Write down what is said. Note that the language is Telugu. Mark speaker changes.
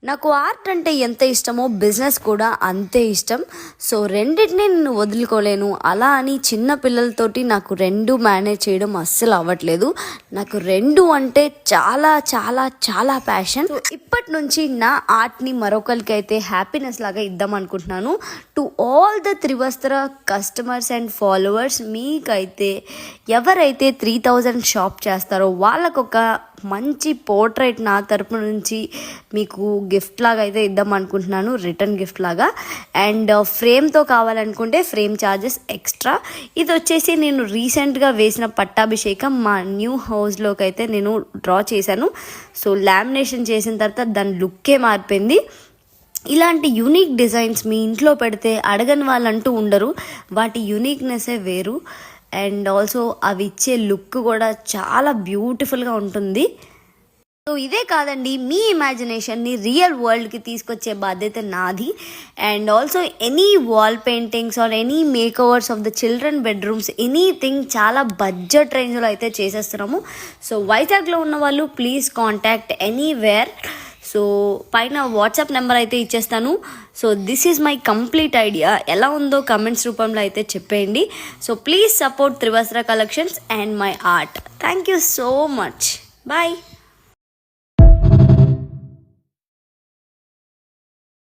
Speaker 1: నాకు ఆర్ట్ అంటే ఎంత ఇష్టమో బిజినెస్ కూడా అంతే ఇష్టం. సో రెండింటినీ నేను వదులుకోలేను. అలా అని చిన్న పిల్లలతోటి నాకు రెండు మేనేజ్ చేయడం అస్సలు అవ్వట్లేదు. నాకు రెండు అంటే చాలా చాలా చాలా ప్యాషన్. సో ఇప్పటి నుంచి నా ఆర్ట్ని మరొకరికి అయితే హ్యాపీనెస్ లాగా ఇద్దాం అనుకుంటున్నాను. To all the Trivastra customers and followers, మీకైతే ఎవరైతే 3000 షాప్ చేస్తారో వాళ్ళకొక మంచి పోర్ట్రేట్ నా తరపు నుంచి మీకు గిఫ్ట్ లాగా అయితే ఇద్దాం అనుకుంటున్నాను, రిటర్న్ గిఫ్ట్ లాగా. అండ్ ఫ్రేమ్తో కావాలనుకుంటే ఫ్రేమ్ ఛార్జెస్ ఎక్స్ట్రా. ఇది వచ్చేసి నేను రీసెంట్గా వేసిన పట్టాభిషేకం మా న్యూ హౌస్లోకి అయితే నేను డ్రా చేశాను. సో లామినేషన్ చేసిన తర్వాత దాని లుక్కే మారిపోయింది. ఇలాంటి యూనిక్ డిజైన్స్ మీ ఇంట్లో పెడితే అడగని వాళ్ళంటూ ఉండరు. వాటి యూనిక్నెస్సే వేరు. అండ్ ఆల్సో అవి ఇచ్చే లుక్ కూడా చాలా బ్యూటిఫుల్గా ఉంటుంది. సో ఇదే కాదండి, మీ ఇమాజినేషన్ని రియల్ వరల్డ్కి తీసుకొచ్చే బాధ్యత నాది. And also any wall paintings or any makeovers of the children bedrooms, anything చాలా బడ్జెట్ రేంజ్లో అయితే చేసేస్తున్నాము. సో వైజాగ్లో ఉన్న వాళ్ళు ప్లీజ్ కాంటాక్ట్ ఎనీవేర్. సో పైన వాట్సాప్ నెంబర్ అయితే ఇచ్చేస్తాను. So this is my complete idea. ఎలా ఉందో కమెంట్స్ రూపంలో అయితే చెప్పేయండి. So please support Trivastra collections and my art. Thank you so much. Bye.